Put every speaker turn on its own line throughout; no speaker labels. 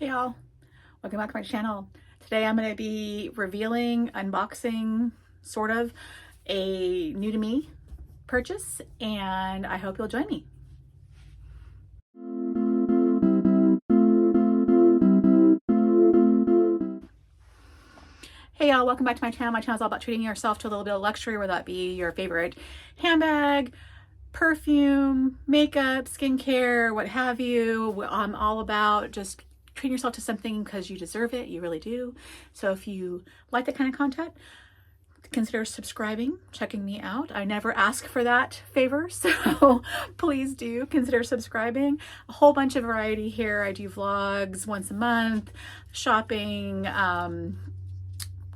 Hey y'all, welcome back to my channel. Today I'm going to be revealing, unboxing, sort of, a new to me purchase, and I hope you'll join me. Hey y'all, welcome back to my channel. My channel is all about treating yourself to a little bit of luxury, whether that be your favorite handbag, perfume, makeup, skincare, what have you. I'm all about just treating yourself to something because you deserve it. You really do. So if you like that kind of content, consider subscribing, checking me out. I never ask for that favor, so please do consider subscribing. A whole bunch of variety here. I do vlogs once a month, shopping,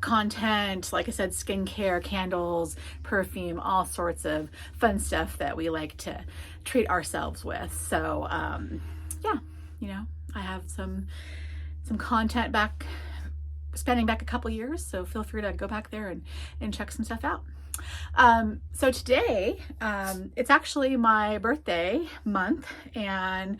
content, like I said, skincare, candles, perfume, all sorts of fun stuff that we like to treat ourselves with. So yeah, you know, I have some content back, spanning back a couple years, so feel free to go back there and check some stuff out. So today, it's actually my birthday month, and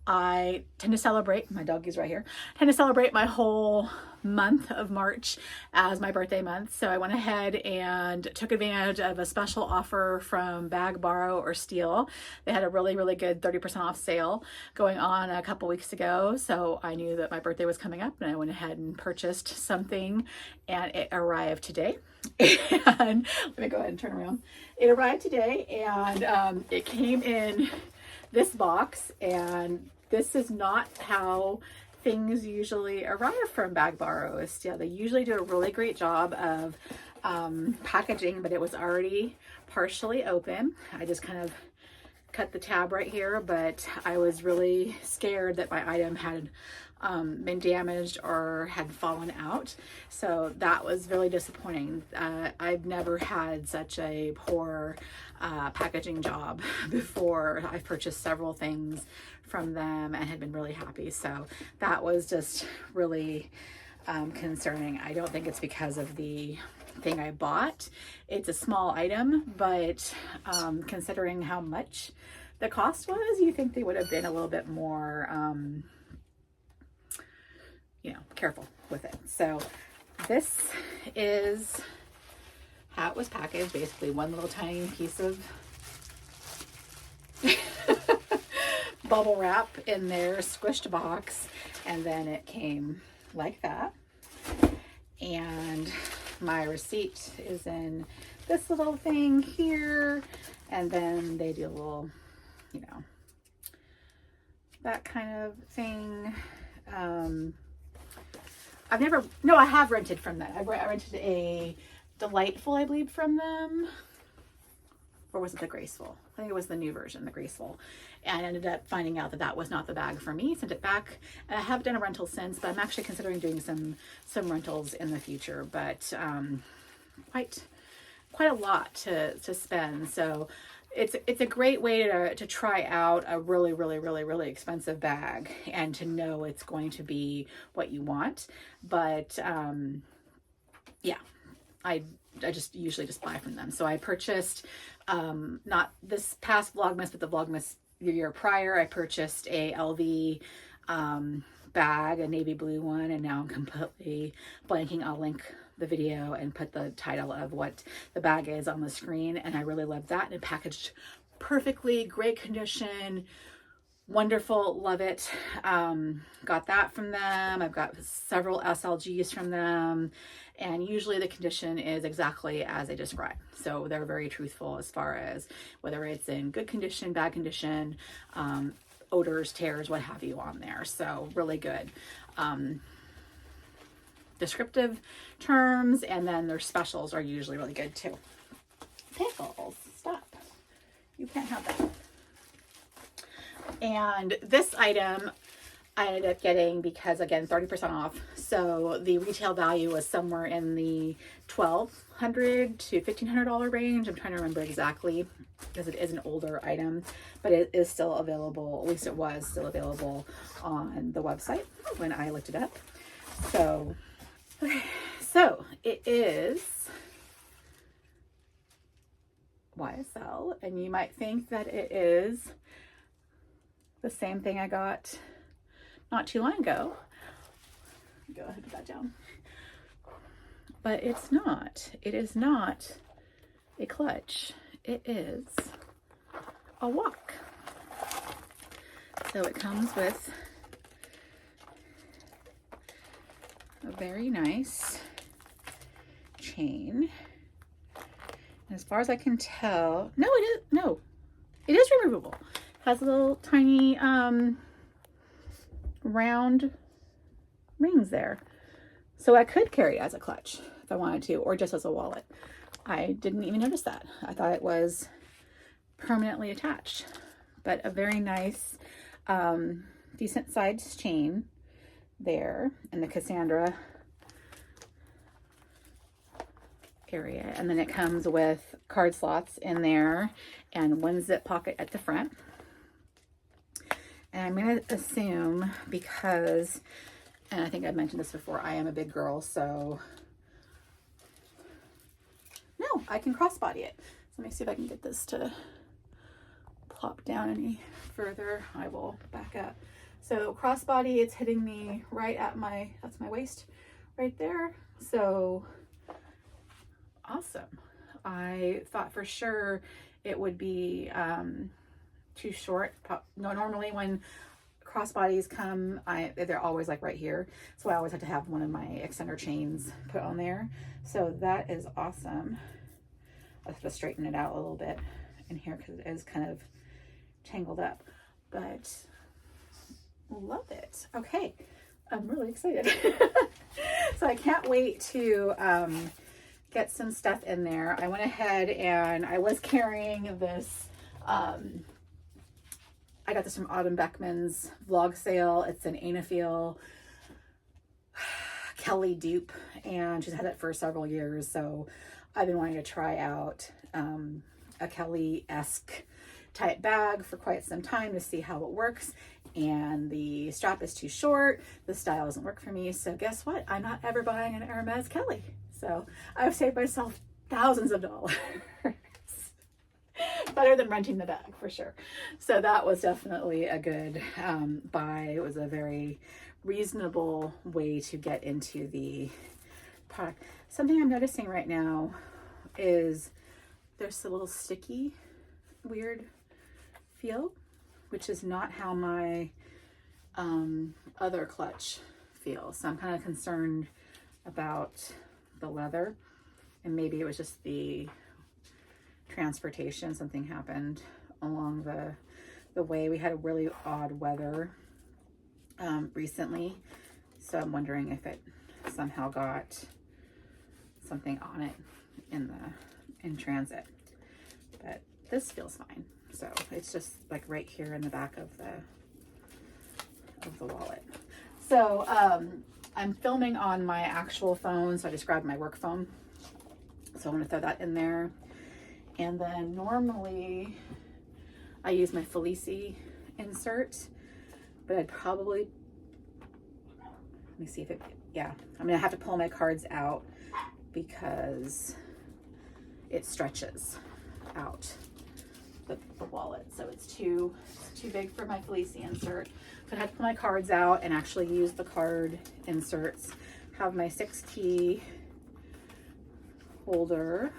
I tend to celebrate, my doggy's right here, tend to celebrate my whole month of March as my birthday month. So I went ahead and took advantage of a special offer from Bag, Borrow, or Steal. They had a really, really good 30% off sale going on a couple weeks ago. So I knew that my birthday was coming up, and I went ahead and purchased something, and it arrived today. And let me go ahead and turn around. It arrived today, and it came in this box, and this is not how things usually arrive from Bag, Borrow, or Steal. They usually do a really great job of packaging, but it was already partially open. I just kind of cut the tab right here, but I was really scared that my item had been damaged or had fallen out. So that was really disappointing. I've never had such a poor packaging job before. I've purchased several things from them and had been really happy. So that was just really concerning. I don't think it's because of the thing I bought. It's a small item, but considering how much the cost was, you think they would have been a little bit more you know, careful with it. So this is how it was packaged. Basically one little tiny piece of bubble wrap in their squished box, and then it came like that. And my receipt is in this little thing here, and then they do a little, you know, that kind of thing. I have rented from that. I rented a Delightful, I believe, from them. Or was it the Graceful? I think it was the new version, the Graceful. And I ended up finding out that that was not the bag for me. Sent it back. And I have done a rental since, but I'm actually considering doing some rentals in the future. But quite a lot to spend. So it's a great way to try out a really, really, really, really expensive bag and to know it's going to be what you want. But yeah, I just usually just buy from them. So I purchased, not this past Vlogmas, but the Vlogmas the year prior, I purchased a LV bag, a navy blue one, and now I'm completely blanking. I'll link the video and put the title of what the bag is on the screen, and I really love that. And it packaged perfectly, great condition, wonderful, love it. Got that from them. I've got several SLGs from them, and usually the condition is exactly as they describe. So they're very truthful as far as whether it's in good condition, bad condition, odors, tears, what have you on there. So really good. Descriptive terms, and then their specials are usually really good too. Pickles, stop. You can't have that. And this item I ended up getting because, again, 30% off. So the retail value was somewhere in the $1,200 to $1,500 range. I'm trying to remember exactly because it is an older item, but it is still available. At least it was still available on the website when I looked it up. So, okay, so it is YSL, and you might think that it is the same thing I got not too long ago, Go ahead and put that down. But it's not. It is not a clutch. It is a wok. So it comes with a very nice chain. And as far as I can tell, no, it is removable. It has little tiny round rings there. So I could carry it as a clutch if I wanted to, or just as a wallet. I didn't even notice that. I thought it was permanently attached, but a very nice, decent sized chain there in the Cassandre area. And then it comes with card slots in there and one zip pocket at the front. And I'm going to assume, because, and I think I've mentioned this before, I am a big girl, so no, I can crossbody it. So let me see if I can get this to plop down any further. I will back up. So crossbody, it's hitting me right at my, that's my waist right there. So awesome. I thought for sure it would be too short. No, normally when crossbodies come, they're always like right here. So I always have to have one of my extender chains put on there. So that is awesome. I have to straighten it out a little bit in here because it is kind of tangled up, but love it. Okay, I'm really excited. So I can't wait to get some stuff in there. I went ahead and I was carrying this, I got this from Autumn Beckman's vlog sale. It's an Anafeel Kelly dupe, and she's had it for several years. So I've been wanting to try out a Kelly-esque type bag for quite some time to see how it works. And the strap is too short. The style doesn't work for me. So guess what? I'm not ever buying an Hermes Kelly. So I've saved myself thousands of dollars. Better than renting the bag for sure. So that was definitely a good buy. It was a very reasonable way to get into the product. Something I'm noticing right now is there's a little sticky, weird feel, which is not how my other clutch feels. So I'm kind of concerned about the leather, and maybe it was just the transportation. Something happened along the way. We had a really odd weather recently, so I'm wondering if it somehow got something on it in transit. But this feels fine. So it's just like right here in the back of the wallet. So I'm filming on my actual phone, so I just grabbed my work phone. So I'm gonna throw that in there. And then normally I use my Felici insert, but I'd probably, let me see if it, yeah, I'm gonna have to pull my cards out because it stretches out the wallet. So it's too big for my Felici insert. So I had to pull my cards out and actually use the card inserts. Have my 6 key holder.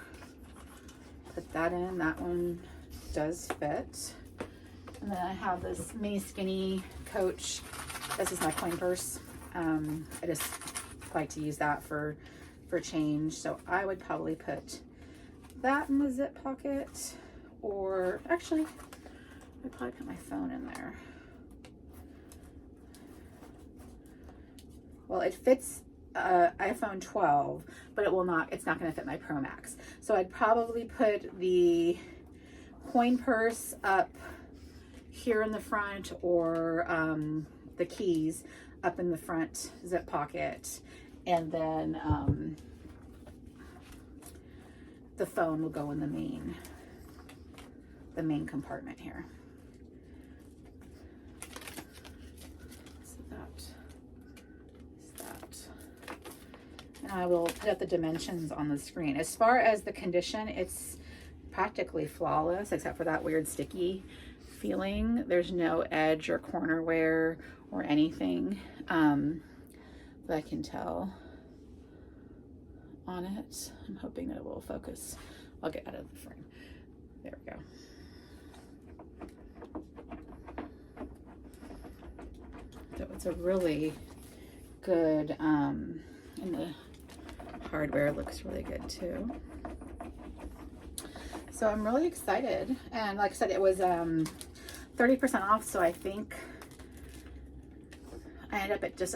Put that in. That one does fit. And then I have this mini skinny Coach. This is my coin purse. I just like to use that for change. So I would probably put that in the zip pocket, or actually I'd probably put my phone in there. Well, it fits iPhone 12, but it's not going to fit my Pro Max. So I'd probably put the coin purse up here in the front, or the keys up in the front zip pocket, and then the phone will go in the main compartment here. So that is that. And I will put up the dimensions on the screen. As far as the condition, it's practically flawless, except for that weird sticky feeling. There's no edge or corner wear or anything. that I can tell on it. I'm hoping that it will focus. I'll get out of the frame. There we go. So it's a really good, and the hardware looks really good too. So I'm really excited, and like I said, it was 30% off, so I think I ended up at just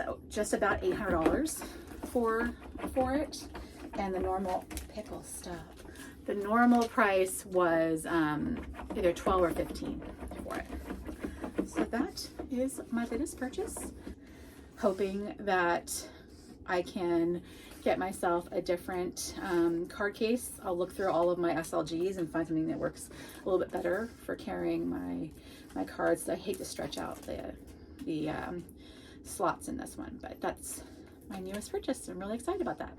about $800 for it, and the normal pickle stuff. The normal price was either 12 or 15 for it. So that is my latest purchase. Hoping that I can get myself a different card case. I'll look through all of my SLGs and find something that works a little bit better for carrying my cards. I hate to stretch out the slots in this one, but that's my newest purchase. I'm really excited about that.